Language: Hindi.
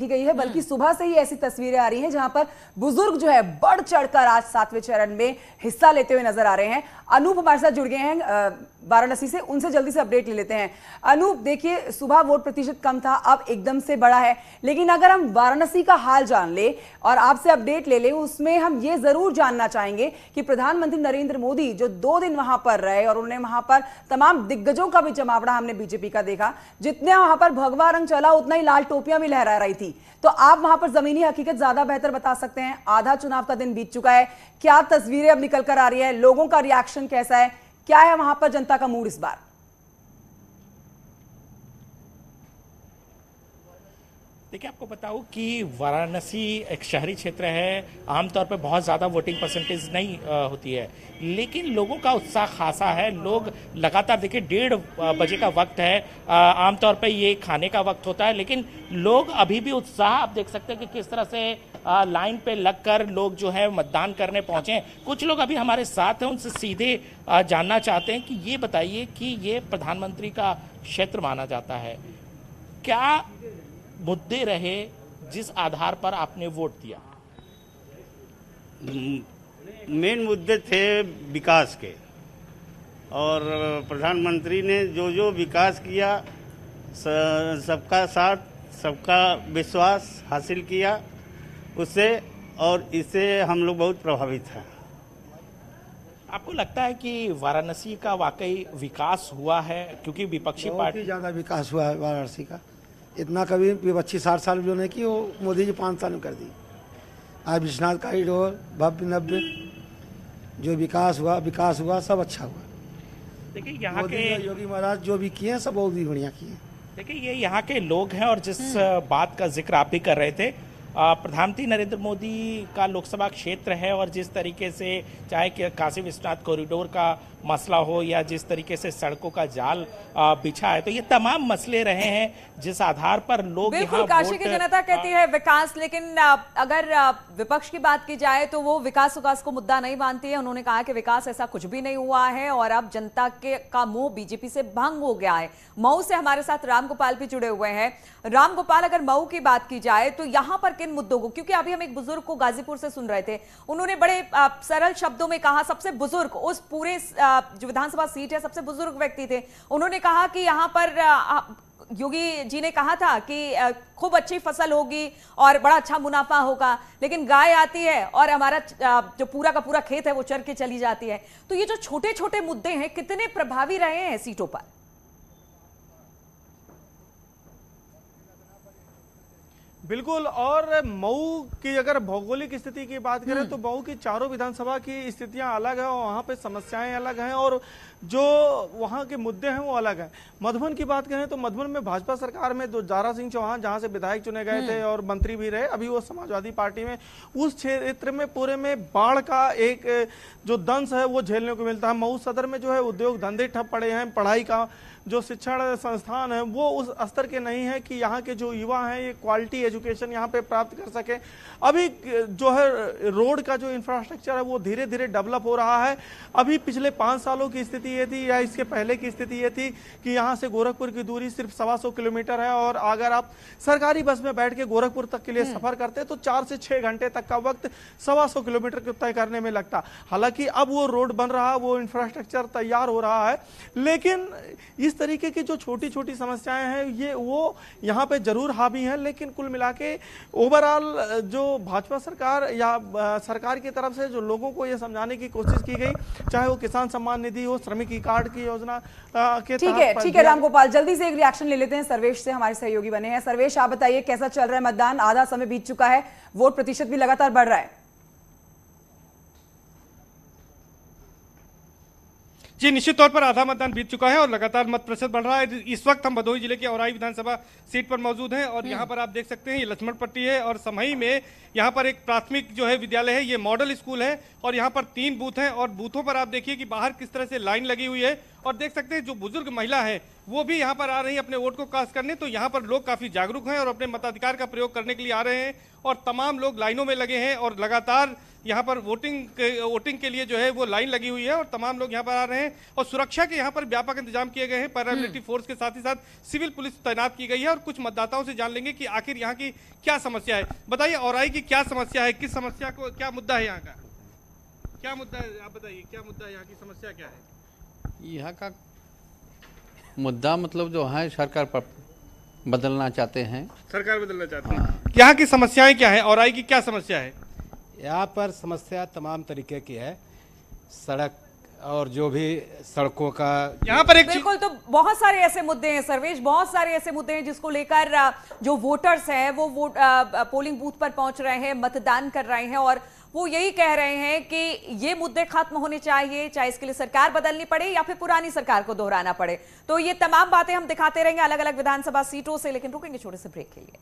की गई है, बल्कि सुबह से ही ऐसी तस्वीरें आ रही हैं जहां पर बुजुर्ग जो है बढ़ चढ़कर आज 7वें चरण में हिस्सा लेते हुए नजर आ रहे हैं। अनूप हमारे साथ जुड़ गए हैं वाराणसी से, उनसे जल्दी से अपडेट ले लेते हैं। अनूप, देखिए सुबह वोट प्रतिशत कम था, अब एकदम से बढ़ा है, लेकिन अगर हम वाराणसी का हाल जान ले और आपसे अपडेट ले ले, उसमें हम ये जरूर जानना चाहेंगे कि प्रधानमंत्री नरेंद्र मोदी जो 2 दिन वहां पर रहे और उन्होंने वहां पर तमाम दिग्गजों का भी जमावड़ा हमने बीजेपी का देखा, जितने वहां पर भगवा रंग चला उतना ही लाल टोपियां भी लहरा रही थी। तो आप वहां पर जमीनी हकीकत ज्यादा बेहतर बता सकते हैं। आधा चुनाव का दिन बीत चुका है, क्या तस्वीरें अब निकल कर आ रही है, लोगों का रिएक्शन कैसा है, क्या है वहां पर जनता का मूड इस बार? देखिए, आपको बताऊं कि वाराणसी एक शहरी क्षेत्र है, आमतौर पर बहुत ज़्यादा वोटिंग परसेंटेज नहीं होती है, लेकिन लोगों का उत्साह खासा है। लोग लगातार, देखिए 1:30 बजे का वक्त है, आमतौर पर ये खाने का वक्त होता है, लेकिन लोग अभी भी उत्साह, आप देख सकते हैं कि किस तरह से लाइन पे लगकर लोग जो है मतदान करने पहुंचे हैं। कुछ लोग अभी हमारे साथ हैं, उनसे सीधे जानना चाहते हैं कि ये बताइए कि ये प्रधानमंत्री का क्षेत्र माना जाता है, क्या मुद्दे रहे जिस आधार पर आपने वोट दिया? मेन मुद्दे थे विकास के, और प्रधानमंत्री ने जो जो विकास किया, सबका साथ सबका विश्वास हासिल किया उससे, और इससे हम लोग बहुत प्रभावित हैं। आपको लगता है कि वाराणसी का वाकई विकास हुआ है? क्योंकि विपक्षी पार्टी ज़्यादा विकास हुआ है वाराणसी का, इतना कभी विपक्षी 60 साल जो नहीं की, वो मोदी जी 5 साल में कर दी। आज विश्वनाथ कॉरिडोर भव्य नव्य जो विकास हुआ सब अच्छा हुआ। देखिए यहाँ के योगी महाराज जो भी किए हैं सब बहुत ही बढ़िया किए। देखिए ये यहाँ के लोग हैं, और जिस बात का जिक्र आप भी कर रहे थे, प्रधानमंत्री नरेंद्र मोदी का लोकसभा क्षेत्र है, और जिस तरीके से चाहे कि काशी विश्वनाथ कॉरिडोर का मसला हो या जिस तरीके से सड़कों का जाल बिछा है, तो ये तमाम मसले रहे हैं जिस आधार पर लोग बिल्कुल काशी की जनता कहती है विकास, लेकिन अगर विपक्ष की बात की जाए तो वो विकास को मुद्दा नहीं मानती है। उन्होंने कहा कि विकास ऐसा कुछ भी नहीं हुआ है और अब जनता का मोह बीजेपी से भंग हो गया है। मऊ से हमारे साथ रामगोपाल भी जुड़े हुए हैं। रामगोपाल, अगर मऊ की बात की जाए तो यहां पर किन मुद्दों को, क्योंकि अभी हम एक बुजुर्ग को गाजीपुर से सुन रहे थे, उन्होंने बड़े सरल शब्दों में कहा, सबसे बुजुर्ग उस पूरे जो विधानसभा सीट है सबसे बुजुर्ग व्यक्ति थे, उन्होंने कहा कि यहां पर योगी जी ने कहा था कि खूब अच्छी फसल होगी और बड़ा अच्छा मुनाफा होगा, लेकिन गाय आती है और हमारा जो पूरा का पूरा खेत है वो चर के चली जाती है। तो ये जो छोटे छोटे मुद्दे हैं कितने प्रभावी रहे हैं सीटों पर? बिल्कुल, और मऊ की अगर भौगोलिक स्थिति की बात करें तो मऊ की चारों विधानसभा की स्थितियां अलग है और वहां पे समस्याएं अलग हैं और जो वहां के मुद्दे हैं वो अलग हैं। मधुबन की बात करें तो मधुबन में भाजपा सरकार में दारा सिंह चौहान जहां से विधायक चुने गए थे और मंत्री भी रहे, अभी वो समाजवादी पार्टी में, उस क्षेत्र में पूरे में बाढ़ का एक जो दंश है वो झेलने को मिलता है। मऊ सदर में जो है उद्योग धंधे ठप पड़े हैं, पढ़ाई का जो शिक्षण संस्थान है वो उस स्तर के नहीं है कि यहाँ के जो युवा हैं ये क्वालिटी एजुकेशन यहाँ पे प्राप्त कर सके। अभी जो है रोड का जो इंफ्रास्ट्रक्चर है वो धीरे धीरे डेवलप हो रहा है। अभी पिछले 5 सालों की स्थिति ये थी या इसके पहले की स्थिति ये थी कि यहाँ से गोरखपुर की दूरी सिर्फ 125 किलोमीटर है, और अगर आप सरकारी बस में बैठ के गोरखपुर तक के लिए सफर करते तो 4 से 6 घंटे तक का वक्त 125 किलोमीटर तय करने में लगता। हालांकि अब वो रोड बन रहा है, वो इंफ्रास्ट्रक्चर तैयार हो रहा है, लेकिन इस तरीके की जो छोटी छोटी समस्याएं हैं ये वो यहाँ पे जरूर हावी हैं। लेकिन कुल मिला के ओवरऑल जो भाजपा सरकार या सरकार की तरफ से जो लोगों को ये समझाने की कोशिश की गई, चाहे वो किसान सम्मान निधि हो, श्रमिक कार्ड की योजना के तहत। ठीक है रामगोपाल, जल्दी से एक रिएक्शन ले लेते हैं। सर्वेश से हमारे सहयोगी बने हैं। सर्वेश, आप बताइए कैसा चल रहा है मतदान? आधा समय बीत चुका है, वोट प्रतिशत भी लगातार बढ़ रहा है। जी, निश्चित तौर पर आधा मतदान बीत चुका है और लगातार मत प्रतिशत बढ़ रहा है। इस वक्त हम भदोही जिले के औराई विधानसभा सीट पर मौजूद हैं और यहाँ पर आप देख सकते हैं ये लक्ष्मण पट्टी है और समई में यहाँ पर एक प्राथमिक जो है विद्यालय है, ये मॉडल स्कूल है और यहाँ पर 3 बूथ हैं और बूथों पर आप देखिए कि बाहर किस तरह से लाइन लगी हुई है और देख सकते हैं जो बुजुर्ग महिला है वो भी यहाँ पर आ रही है अपने वोट को कास्ट करने। तो यहाँ पर लोग काफी जागरूक हैं और अपने मताधिकार का प्रयोग करने के लिए आ रहे हैं और तमाम लोग लाइनों में लगे हैं और लगातार यहाँ पर वोटिंग के लिए जो है वो लाइन लगी हुई है और तमाम लोग यहाँ पर आ रहे हैं और सुरक्षा के यहाँ पर व्यापक इंतजाम किए गए हैं। पैरामिलिट्री फोर्स के साथ ही साथ सिविल पुलिस तैनात की गई है और कुछ मतदाताओं से जान लेंगे कि आखिर यहाँ की क्या समस्या है। बताइए औराई की क्या समस्या है, किस समस्या को, क्या मुद्दा है यहाँ का, क्या मुद्दा है, आप बताइए क्या मुद्दा है, यहाँ की समस्या क्या है? यहाँ का मुद्दा मतलब जो है सरकार पर बदलना चाहते हैं। सरकार बदलना चाहते हैं। यहाँ की समस्याएं क्या है, औराई की क्या समस्या है? यहाँ पर समस्या तमाम तरीके की है, सड़क और जो भी सड़कों का यहाँ पर एक बिल्कुल, तो बहुत सारे ऐसे मुद्दे हैं सर्वेश, बहुत सारे ऐसे मुद्दे हैं जिसको लेकर जो वोटर्स हैं वो पोलिंग बूथ पर पहुंच रहे हैं, मतदान कर रहे हैं और वो यही कह रहे हैं कि ये मुद्दे खत्म होने चाहिए, चाहे इसके लिए सरकार बदलनी पड़े या फिर पुरानी सरकार को दोहराना पड़े। तो ये तमाम बातें हम दिखाते रहेंगे अलग अलग विधानसभा सीटों से, लेकिन रुकेंगे छोटे से ब्रेक के लिए।